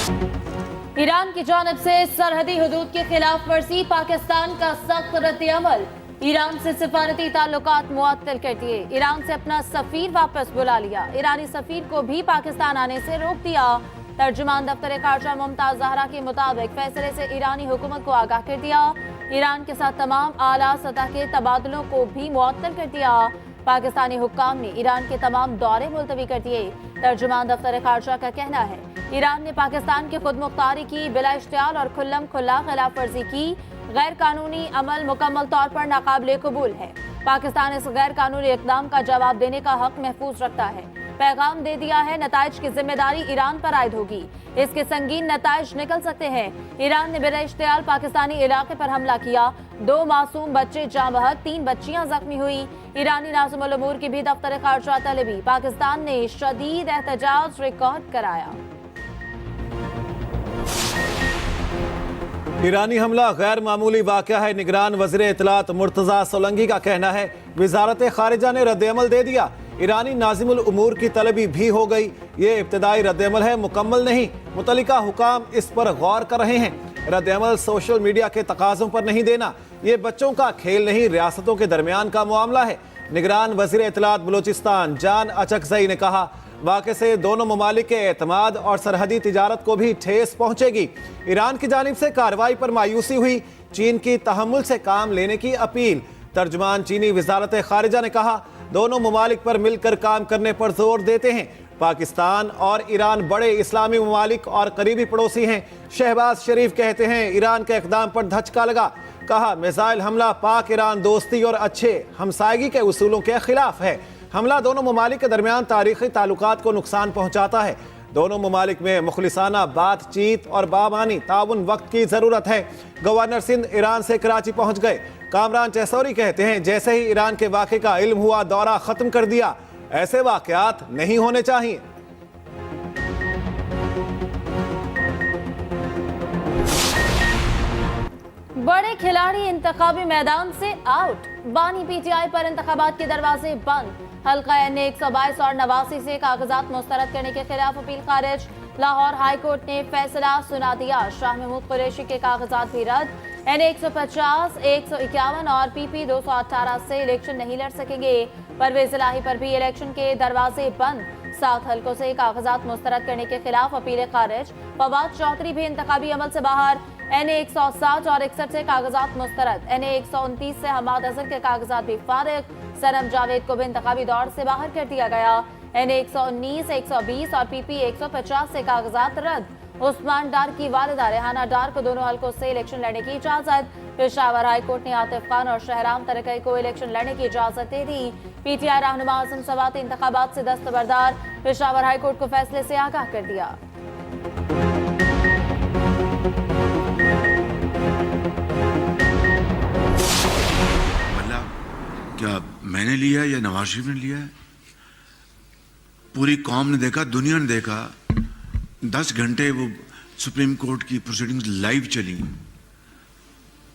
Iran की जानिब से सरहदी हुदूद की खिलाफ वर्जी, पाकिस्तान का सख्त रद्द-ए-अमल। ईरान से सिफारती ताल्लुकात मुअत्तल कर दिए, ईरान से अपना सफीर वापस बुला लिया, ईरानी सफीर को भी पाकिस्तान आने से रोक दिया। तर्जुमान दफ्तर खारजा मुमताज ज़हरा के मुताबिक फैसले से ईरानी हुकूमत को आगाह कर दिया, ईरान के साथ तमाम आला सतह के तबादलों को भी मुअत्तल कर दिया। पाकिस्तानी हुक्काम ने ईरान के तमाम दौरे मुलतवी कर दिए। तर्जुमान दफ्तर खारजा का कहना है ईरान ने पाकिस्तान की खुद मुख्तारी की बिला इश्तियाल और खुल्लम खुल्ला खिलाफ वर्जी की, गैर कानूनी अमल मुकम्मल तौर पर नाकाबिले कबूल है। पाकिस्तान इस गैर कानूनी इकदाम का जवाब देने का हक महफूज रखता है। पैगाम दे दिया है, नताइज की जिम्मेदारी ईरान पर आयद होगी, इसके संगीन नताइज निकल सकते हैं। ईरान ने बिला इश्तियाल पाकिस्तानी इलाके पर हमला किया, 2 मासूम बच्चे जाँ बहक, 3 बच्चियां जख्मी हुई। ईरानी नाज़िमुल उमूर की भी दफ्तर खारजा तलबी, पाकिस्तान ने शदीद एहतजाज रिकॉर्ड कराया। ईरानी हमला गैर मामूली वाक़या है, निगरान वज़ीर इत्तलात मुर्तज़ा सोलंकी का कहना है। वज़ारत ख़ारिजा ने रद्द-ए-अमल दे दिया, ईरानी नाज़िमुल उमूर की तलबी भी हो गई। ये इब्तदाई रद्द-ए-अमल है, मुकम्मल नहीं। मुतल्लिका हुकाम इस पर गौर कर रहे हैं। रद्द-ए-अमल सोशल मीडिया के तकाज़ों पर नहीं देना, ये बच्चों का खेल नहीं, रियासतों के दरमियान का मामला है। निगरान वज़ीर इत्तलात बलूचिस्तान जान अचकज़ई ने कहा, वाक़े से दोनों ममालिक के एतमाद और सरहदी तिजारत को भी ठेस पहुंचेगी। ईरान की जानिब से कार्रवाई पर मायूसी हुई, चीन की तहम्मुल से काम लेने की अपील। तर्जुमान चीनी वज़ारत ख़ारिजा ने कहा, दोनों ममालिक पर मिलकर काम करने पर जोर देते हैं। पाकिस्तान और ईरान बड़े इस्लामी ममालिक और करीबी पड़ोसी हैं। शहबाज शरीफ कहते हैं, ईरान के इक़दाम पर धचका लगा। कहा, मिसाइल हमला पाक ईरान दोस्ती और अच्छे हमसायगी के उसूलों के खिलाफ है। हमला दोनों ममालिक के दरमियान तारीखी ताल्लुकात को नुकसान पहुंचाता है। दोनों ममालिक में मुखलिसाना बातचीत और बामानी ताउन वक्त की ज़रूरत है। गवर्नर सिंध ईरान से कराची पहुंच गए। कामरान चैसौरी कहते हैं, जैसे ही ईरान के वाक़े का इल्म हुआ, दौरा ख़त्म कर दिया। ऐसे वाक़यात नहीं होने चाहिए। बड़े खिलाड़ी इंतखाबी मैदान से आउट, बानी पीटीआई पर इंतखाबात के दरवाजे बंद। हल्का NA 122 और 89 से कागजात मुस्तरद करने के खिलाफ अपील खारिज। लाहौर हाई कोर्ट ने फैसला सुना दिया, शाह महमूद कुरैशी के कागजात भी रद्द। NA 150, 151 और PP 218 से इलेक्शन नहीं लड़ सकेंगे। परवेज इलाही पर भी इलेक्शन के दरवाजे बंद। 7 हल्कों से कागजात मुस्तरद करने के खिलाफ अपील खारिज। फवाद चौधरी भी इंतखाबी अमल से बाहर। NA 160 और 61 से कागजात मुस्तरद। NA 129 से हमाद अजहर के कागजात भी फारिग। सनम जावेद को भी इंतखाबी दौर से बाहर कर दिया गया। NA 119, 120 और PP 150 से कागजात रद्द। उस्मान डार की वालिदा रेहाना डार को दोनों हल्कों से इलेक्शन लड़ने की इजाजत। पेशावर हाई कोर्ट ने आतिफ खान और शहराम तरकई को इलेक्शन लड़ने की इजाजत दे दी। PTI रहनुमा आजम सवाती इंतखाबात से दस्तबरदार, पेशावर हाई कोर्ट को फैसले से आगाह कर दिया। क्या मैंने लिया है या नवाज शरीफ ने लिया है? पूरी कौम ने देखा, दुनिया ने देखा। 10 घंटे वो सुप्रीम कोर्ट की प्रोसीडिंग्स लाइव चली।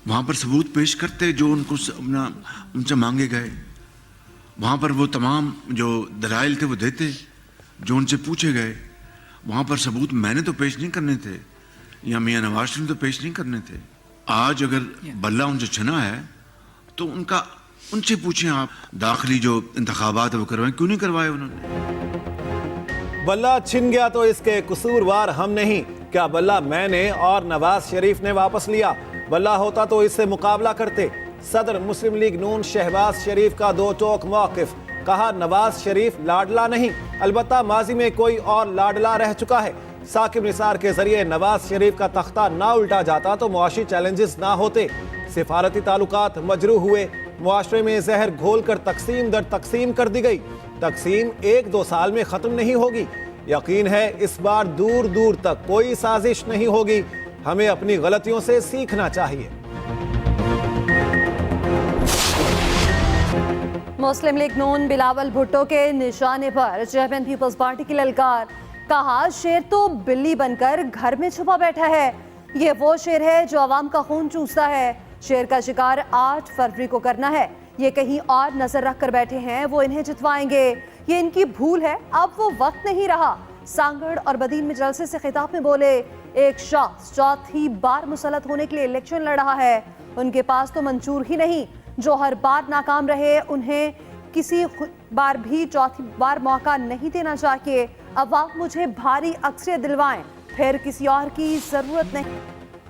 वहां पर सबूत पेश करते जो उनको उनसे मांगे गए। वहां पर वो तमाम जो दलाइल थे वो देते जो उनसे पूछे गए। वहां पर सबूत मैंने तो पेश नहीं करने थे या मियां नवाज शरीफ तो पेश नहीं करने थे। आज अगर बल्ला उनसे छना है तो उनसे पूछें आप, दाखिली जो इंतखाबात है वो करवाएं, क्यों नहीं करवाए उन्होंने? बल्ला छिन गया तो इसके कसूरवार हम नहीं। क्या बल्ला मैंने और नवाज शरीफ ने वापस लिया? बल्ला होता तो इससे मुकाबला करते। सदर मुस्लिम लीग नून शहबाज शरीफ का दो टोक मौक़िफ़। कहा, नवाज शरीफ लाडला नहीं, अलबत्ता माजी में कोई और लाडला रह चुका है। साकिब निसार के जरिए नवाज शरीफ का तख्ता ना उल्टा जाता तो मुआशी चैलेंजेस ना होते। सिफारती ताल्लुकात मजरू हुए, मुआशरे में जहर घोल कर तकसीम दर तकसीम कर दी गई। तकसीम 1-2 साल में ख़त्म नहीं होगी। यकीन है इस बार दूर दूर तक कोई साजिश नहीं होगी। हमें अपनी गलतियों से सीखना चाहिए। मुस्लिम लीग नून बिलावल भुट्टो के निशाने पर चेयरमैन पीपल्स पार्टी की ललकार। कहा, शेर तो बिल्ली बनकर घर में छुपा बैठा है। ये वो शेर है जो आवाम का खून चूसता है। शेर का शिकार 8 फरवरी को करना है। ये कहीं और नजर रख कर बैठे हैं, वो इन्हें जितवाएंगे। ये इनकी भूल है, अब वो वक्त नहीं रहा। सांगड़ और बदीन में जलसे से खिताब में बोले, एक शख्स चौथी बार मुसल्लत होने के लिए इलेक्शन लड़ रहा है। उनके पास तो मंशूर ही नहीं, जो हर बार नाकाम रहे उन्हें किसी बार भी चौथी बार मौका नहीं देना चाहिए। अवाम मुझे भारी अक्सरियत दिलवाएं, फिर किसी और की जरूरत नहीं।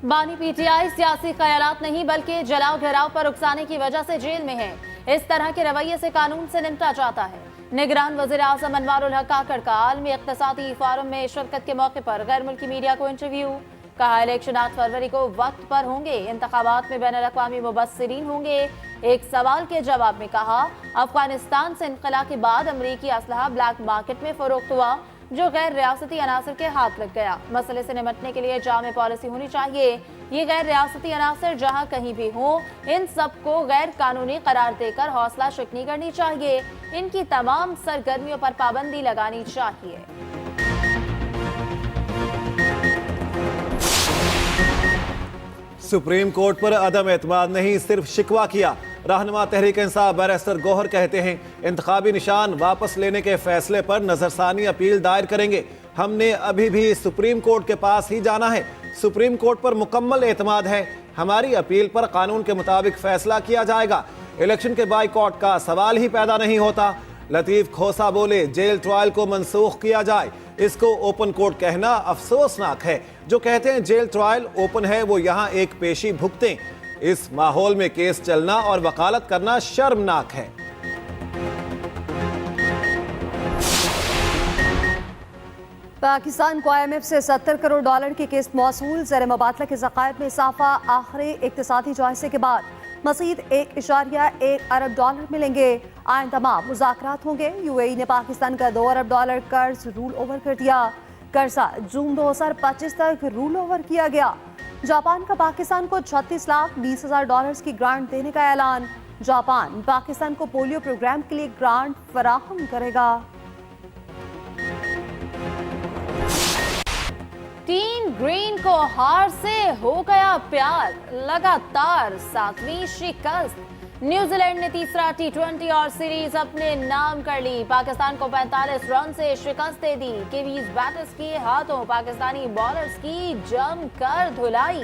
बानी पीटीआई सियासी ख्यालात नहीं बल्कि जलाओ घराव पर उकसाने की वजह से जेल में है। इस तरह के रवैये से कानून से निपटा जाता है। निगरान वज़ीर आज़म अनवारुल हक काकड़ का आलमी इक़्तिसादी फोरम में शिरकत के मौके पर गैर मुल्की मीडिया को इंटरव्यू। कहा, इलेक्शन 8 फरवरी को वक्त पर होंगे, इंतखाबात में बैनुल अक़वामी मुबस्सिरीन होंगे। एक सवाल के जवाब में कहा, अफगानिस्तान से इनक़िला के बाद अमरीकी असलहा ब्लैक मार्केट में फरोख्त हुआ, जो गैर रियासती अनासर के हाथ लग गया। मसले से निपटने के लिए जामे पॉलिसी होनी चाहिए। ये गैर रियासती अनासर जहाँ कहीं भी हों, इन सबको गैर कानूनी करार देकर हौसला शिकनी करनी चाहिए। इनकी तमाम सरगर्मियों पर पाबंदी लगानी चाहिए। सुप्रीम कोर्ट पर अदम एतमाद नहीं, सिर्फ शिकवा किया। रहनुमा तहरीक इंसाफ बैरिस्टर गौहर कहते हैं, इंतखाबी निशान वापस लेने के फैसले पर नजरसानी अपील दायर करेंगे। हमने अभी भी सुप्रीम कोर्ट के पास ही जाना है। सुप्रीम कोर्ट पर मुकम्मल एतमाद है। हमारी अपील पर कानून के मुताबिक फैसला किया जाएगा। इलेक्शन के बाइकॉट का सवाल ही पैदा नहीं होता। लतीफ खोसा बोले, जेल ट्रायल को मनसूख किया जाए। इसको ओपन कोर्ट कहना अफसोसनाक है। जो कहते हैं जेल ट्रायल ओपन है, वो यहाँ एक पेशी भुगतें। इस माहौल में केस चलना और वकालत करना शर्मनाक है। पाकिस्तान को IMF से $70 करोड़ की किस्त मौसूल। ज़र मुबादला के ज़खायर में इजाफा। आखिरी इक्तिसादी जायजे के बाद मज़ीद $1.1 अरब मिलेंगे। आइंदा माह मुज़ाकरात होंगे। UAE ने पाकिस्तान का $2 अरब कर्ज रूल ओवर कर दिया। कर्जा जून 2025 तक रूल ओवर किया गया। जापान का पाकिस्तान को $36,20,000 की ग्रांट देने का ऐलान। जापान पाकिस्तान को पोलियो प्रोग्राम के लिए ग्रांट फराहम करेगा। टीम ग्रीन को हार से हो गया प्यार, लगातार 7वीं शिकस्त। न्यूजीलैंड ने तीसरा T20 और सीरीज अपने नाम कर ली। पाकिस्तान को 45 रन से शिकस्त दे दी। किवीज बैटर्स के हाथों पाकिस्तानी बॉलर्स की जमकर धुलाई।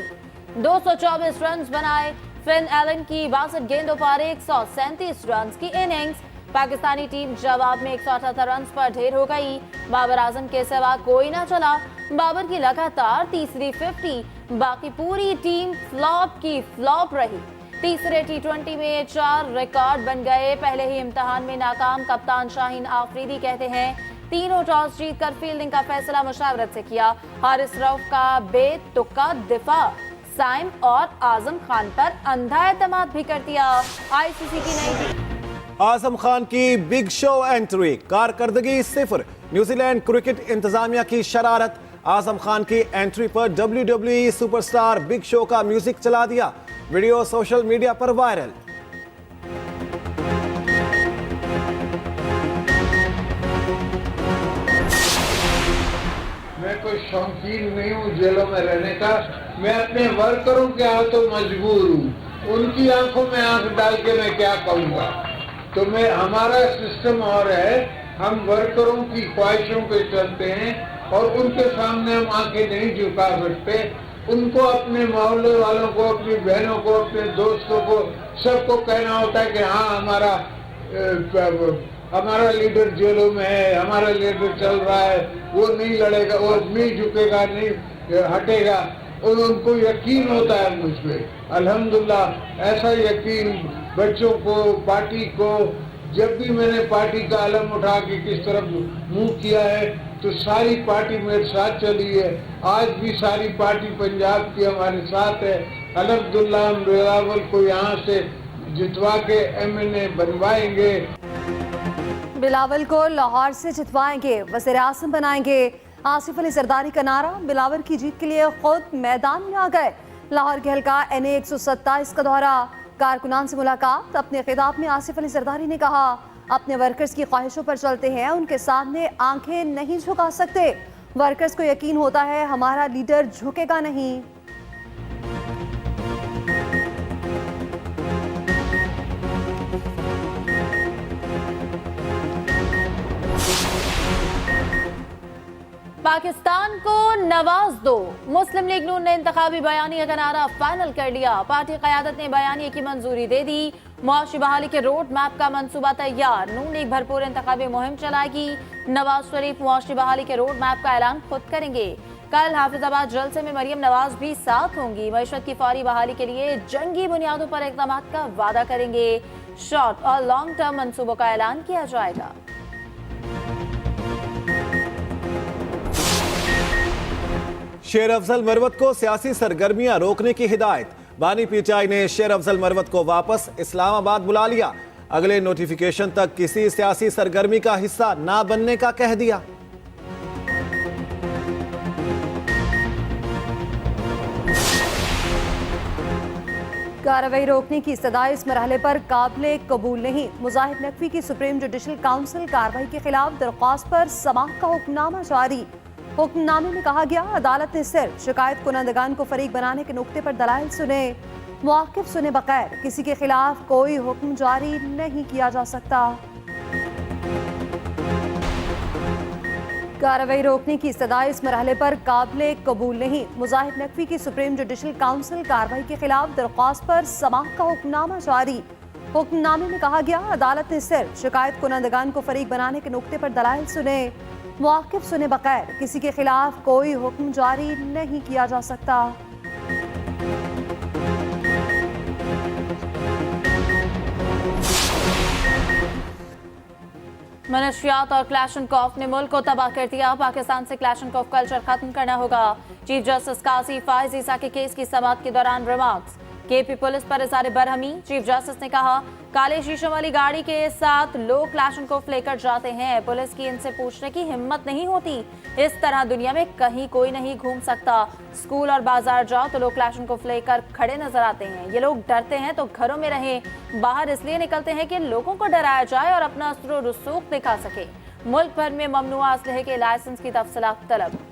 224 रन बनाए। फिन एलन की 62 गेंदों पर 137 रन की इनिंग्स। पाकिस्तानी टीम जवाब में 178 रन पर ढेर हो गई। बाबर आजम के सिवा कोई ना चला। बाबर की लगातार तीसरी 50। बाकी पूरी टीम फ्लॉप की फ्लॉप रही। तीसरे T20 में 4 रिकॉर्ड बन गए। पहले ही इम्तिहान में नाकाम कप्तान शाहीन आफरीदी कहते हैं, तीनों टॉस जीतकर फील्डिंग का फैसला मुशावरत से किया। हारिस रऊफ का बेतुका दिफा। साइम और आजम खान पर अंधा एतमाद भी कर दिया। ICC की नई आजम खान की बिग शो एंट्री, कारकर्दगी 0। न्यूजीलैंड क्रिकेट इंतजामिया की शरारत। आजम खान की एंट्री पर WWE सुपरस्टार बिग शो का म्यूजिक चला दिया। वीडियो सोशल मीडिया पर वायरल। मैं कोई शौकीन नहीं हूँ जेलों में रहने का। मैं अपने वर्करों के हाथों मजबूर हूँ। उनकी आंखों में आंख डाल के मैं क्या कहूँगा। तो मैं, हमारा सिस्टम और है, हम वर्करों की ख्वाहिशों पे चलते हैं और उनके सामने हम आंखें नहीं झुका सकते। उनको, अपने मोहल्ले वालों को, अपनी बहनों को, अपने दोस्तों को, सबको कहना होता है कि हाँ हमारा लीडर जेलों में है, हमारा लीडर चल रहा है, वो नहीं लड़ेगा, वो नहीं झुकेगा, नहीं हटेगा। और उनको यकीन होता है मुझ पर। अल्हम्दुलिल्लाह ऐसा यकीन बच्चों को, पार्टी को, जब भी मैंने पार्टी का अलम उठा के किस तरफ मुंह किया है तो सारी पार्टी मेरे साथ चली है। आज भी सारी पार्टी पंजाब की हमारे साथ है। अल्हम्दुलिल्लाह हम बिलावल को यहाँ से जितवा के MNA बनवाएंगे। बिलावल को लाहौर से जितवाएंगे, वज़ीर आज़म बनाएंगे। आसिफ अली जरदारी का नारा। बिलावल की जीत के लिए खुद मैदान में आ गए। लाहौर के हल्का NA 127 का दौरा, कारकुनान से मुलाकात। अपने खिताब में आसिफ अली जरदारी ने कहा, अपने वर्कर्स की ख्वाहिशों पर चलते हैं, उनके सामने आंखें नहीं झुका सकते। वर्कर्स को यकीन होता है हमारा लीडर झुकेगा नहीं। पाकिस्तान को नवाज दो। मुस्लिम लीग नून ने इंतखाबी बयानिया का नारा फाइनल कर लिया। पार्टी क़यादत ने बयानिया की मंजूरी दे दी। मुआशी बहाली के रोड मैप का मंसूबा तैयार। नून लीग भरपूर इंतखाबी मुहिम चलाएगी। नवाज शरीफ मुआशी बहाली के रोड मैप का ऐलान खुद करेंगे। कल हाफिजाबाद जलसे में मरियम नवाज भी साथ होंगी। मईशत की फौरी बहाली के लिए जंगी बुनियादों पर इक़दाम का वादा करेंगे। शॉर्ट और लॉन्ग टर्म मंसूबों का ऐलान किया जाएगा। शेर अफजल मरवत को सियासी सरगर्मियां रोकने की हिदायत। बानी पीटीआई ने शेर अफजल मरवत को वापस इस्लामाबाद बुला लिया। अगले नोटिफिकेशन तक किसी सियासी सरगर्मी का हिस्सा ना बनने का कह दिया। कार्रवाई रोकने की सदा इस मरहले पर काबिले कबूल नहीं। मुजाहिद नकवी की सुप्रीम जुडिशल काउंसिल कार्रवाई के खिलाफ दरख्वास्त पर समाअत का हुक्मनामा जारी। हुक्मनामे में कहा गया, अदालत ने सिर्फ शिकायत कुनंदगान को फरीक बनाने के नुक्ते पर दलाइल सुने, मुआक्किफ सुने बगैर किसी के खिलाफ कोई हुक्म जारी नहीं किया जा सकता। कार्रवाई रोकने की सदा इस मरहले पर काबिले कबूल नहीं। मुजाहिद नकवी की सुप्रीम जुडिशल काउंसिल कार्रवाई के खिलाफ दरख्वास्त पर समाअत का हुक्मनामा जारी। हुक्मनामे में कहा गया, अदालत ने सिर्फ शिकायत कुनंदगान को फरीक बनाने के नुक्ते पर दलाइल सुने, मुआक्किफ सुने बगैर किसी के खिलाफ कोई हुक्म जारी नहीं किया जा सकता। मनशियात और क्लैशनकॉफ ने मुल्क को तबाह कर दिया। पाकिस्तान से क्लैशनकॉफ कल्चर खत्म करना होगा। चीफ जस्टिस काजी फाइज ईसा के केस की समाअत के दौरान रिमार्क्स। केपी पुलिस पर इज़हार बरहमी। चीफ जस्टिस ने कहा, काले शीशों वाली गाड़ी के साथ लोग क्लैशनकॉफ लेकर जाते हैं, पुलिस की इनसे पूछने की हिम्मत नहीं होती। इस तरह दुनिया में कहीं कोई नहीं घूम सकता। स्कूल और बाजार जाओ तो लोग क्लैशनकॉफ लेकर खड़े नजर आते हैं। ये लोग डरते हैं तो घरों में रहें। बाहर इसलिए निकलते हैं कि लोगों को डराया जाए और अपना अस्र रसूख दिखा सके। मुल्क भर में ममनुआ असलहे के लाइसेंस की तफसीलात तलब।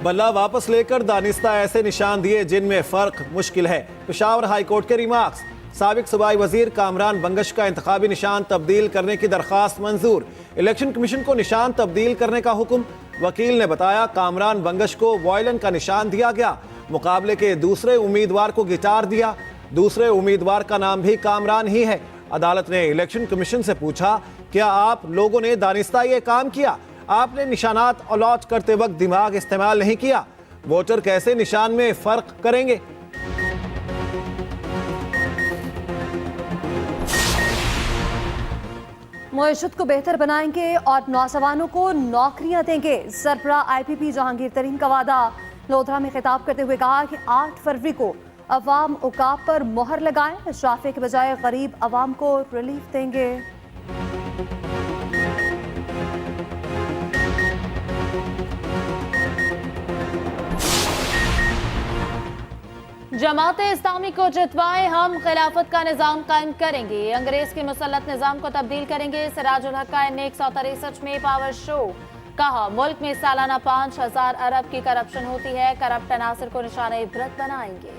बल्ला वापस लेकर दानिस्ता ऐसे निशान दिए जिनमें फर्क मुश्किल है। पेशावर हाई कोर्ट के रिमार्क्स। साबिक सूबाई वजीर कामरान बंगश का इंतखाबी निशान तब्दील करने की दरख्वास्त मंजूर। इलेक्शन कमीशन को निशान तब्दील करने का हुक्म। वकील ने बताया, कामरान बंगश को वॉयलन का निशान दिया गया। मुकाबले के दूसरे उम्मीदवार को गिटार दिया। दूसरे उम्मीदवार का नाम भी कामरान ही है। अदालत ने इलेक्शन कमीशन से पूछा, क्या आप लोगों ने दानिस्ता ये काम किया? आपने निशानात अलॉट करते वक्त दिमाग इस्तेमाल नहीं किया। वोटर कैसे निशान में फर्क करेंगे? मुआशरत को बेहतर बनाएंगे और नौजवानों को नौकरियां देंगे। सरबरा IPP जहांगीर तरीन का वादा। लोधरा में खिताब करते हुए कहा कि 8 फरवरी को अवाम उकाब पर मोहर लगाएं, शाफे के बजाय गरीब अवाम को रिलीफ देंगे। जमाते इस्लामी को जितवाएं, हम खिलाफत का निज़ाम कायम करेंगे। अंग्रेज के मुसल्लत निज़ाम को तब्दील करेंगे। सिराजुल हक का NA 163 में पावर शो। कहा, मुल्क में सालाना 5000 अरब की करप्शन होती है। करप्ट अनासर को निशाने इबरत बनाएंगे।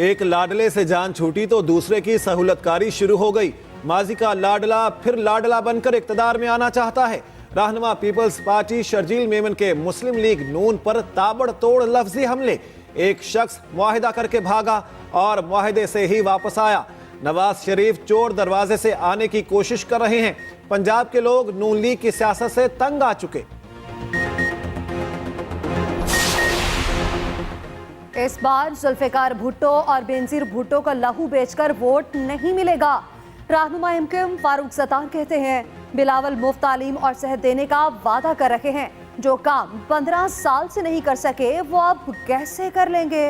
एक लाडले से जान छूटी तो दूसरे की सहूलतकारी शुरू हो गई। माजी का लाडला फिर लाडला बनकर इक्तदार में आना चाहता है। रहनुमा पीपल्स पार्टी शर्जील मेमन के मुस्लिम लीग नून पर ताबड़तोड़ लफ्जी हमले। एक शख्स मुआहिदा करके भागा और मुआहिदे से ही वापस आया। नवाज शरीफ चोर दरवाजे से आने की कोशिश कर रहे हैं। पंजाब के लोग नून लीग की सियासत से तंग आ चुके। इस बार जुल्फिकार भुट्टो और बेनजीर भुट्टो का लहू बेचकर वोट नहीं मिलेगा। रहनुमा MKM फारूक सत्तार कहते हैं, बिलावल मुफ्त तालीम और सेहत देने का वादा कर रहे हैं। जो काम 15 साल से नहीं कर सके वो अब कैसे कर लेंगे?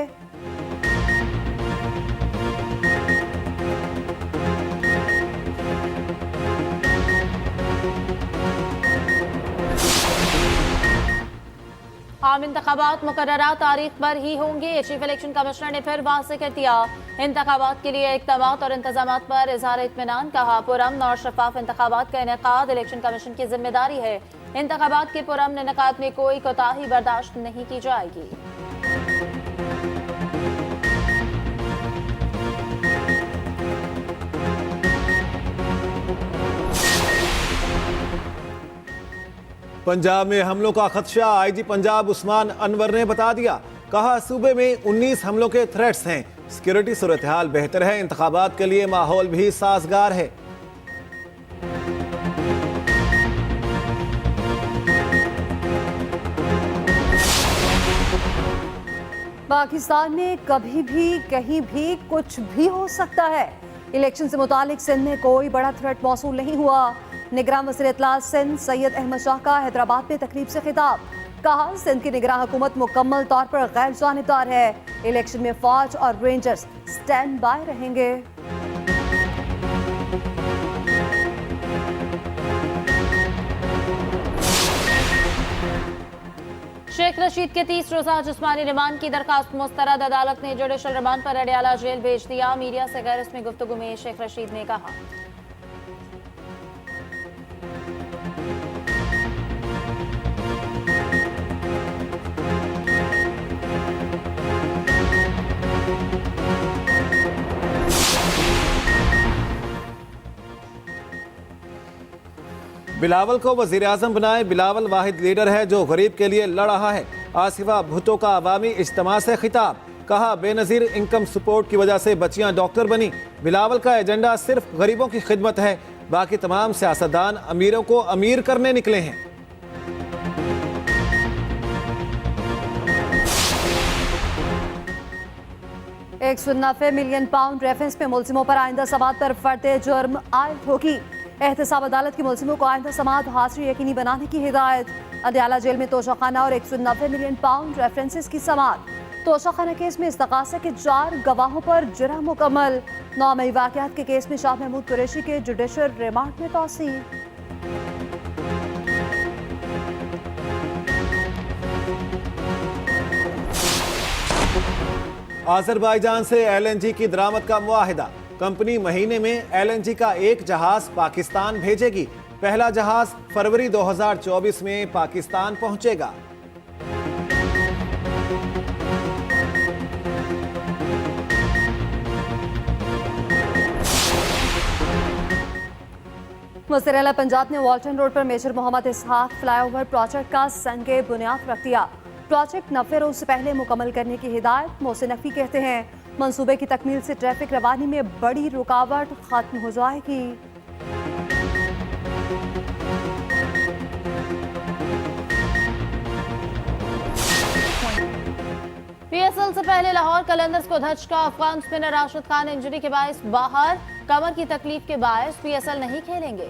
आम इंतखाबात मुकर्ररा तारीख पर ही होंगे। चीफ इलेक्शन कमिश्नर ने फिर वाज़ेह कर दिया, इंतखाबात के लिए इक़दामात और इंतजामात पर इज़हार इत्मीनान। कहा, पुरअमन और शफाफ इंतखाबात का इनेकाद इलेक्शन कमीशन की जिम्मेदारी है। इंतखाबात के पुरअमन इनेकाद में कोई कोताही बर्दाश्त नहीं की जाएगी। पंजाब में हमलों का खदशा, आईजी पंजाब उस्मान अनवर ने बता दिया। कहा सूबे में 19 हमलों के थ्रेट्स हैं, सिक्योरिटी सूरत हाल बेहतर है, इंतखाबात के लिए माहौल भी साजगार है। पाकिस्तान में कभी भी कहीं भी कुछ भी हो सकता है। इलेक्शन से मुतालिक सिंध में कोई बड़ा थ्रेट मौसूल नहीं हुआ। निगरान वज़ीर इत्तलात सिंध सैयद अहमद शाह का हैदराबाद में तकरीब से खिताब। कहा सिंध की निगरान हुकूमत मुकम्मल तौर पर गैर जानिबदार है। इलेक्शन में फौज और रेंजर्स स्टैंड बाय रहेंगे। शेख रशीद के 30 रोजा जिस्मानी रिमांड की दरखास्त मुस्तरद। अदालत ने जुडिशल रिमांड पर अडयाला जेल भेज दिया। मीडिया से गैर रस्मी गुफ्तगू में शेख रशीद ने कहा, बिलावल को वजीर आजम बनाए। बिलावल वाहिद लीडर है जो गरीब के लिए लड़ रहा है। आसिफा भुट्टो का अवामी इज्तिमा से खिताब। कहा बेनजीर इनकम सपोर्ट की वजह से बच्चियां डॉक्टर बनी। बिलावल का एजेंडा सिर्फ गरीबों की खिदमत है, बाकी तमाम सियासतदान अमीरों को अमीर करने निकले हैं। £190 मिलियन रेफरेंस में मुलजिमों पर आइंदा समात पर फर्द जुर्म आयद होगी। एहतसाब अदालत की मुलजिमों को आइंदा समात हाजिरी यकीनी बनाने की हिदायत। अदयाला जेल में तोशाखाना और £190 मिलियन रेफरेंसेस की समात। तोशाखाना केस में इस्तगासा के 4 गवाहों पर जिरह मुकम्मल। 9 मई वाक़यात के केस में शाह महमूद कुरैशी के जुडिशल रिमांड में तौसीह। आज़रबाईजान से LNG की दरामद का मुआहिदा। कंपनी महीने में LNG का एक जहाज पाकिस्तान भेजेगी। पहला जहाज फरवरी 2024 में पाकिस्तान पहुंचेगा। वज़ीर आला पंजाब ने वाल्टन रोड पर मेजर मोहम्मद इसहाक फ्लाईओवर प्रोजेक्ट का संगे बुनियाद रख दिया। प्रोजेक्ट 90 रोज से पहले मुकम्मल करने की हिदायत। मोहसिन नकवी कहते हैं मंसूबे की तकमील से ट्रैफिक रवानी में बड़ी रुकावट खत्म हो जाएगी। PSL से पहले लाहौर कलंदर्स को धचका। अफगान स्पिनर राशिद खान इंजरी के बायस बाहर। कमर की तकलीफ के बायस PSL नहीं खेलेंगे।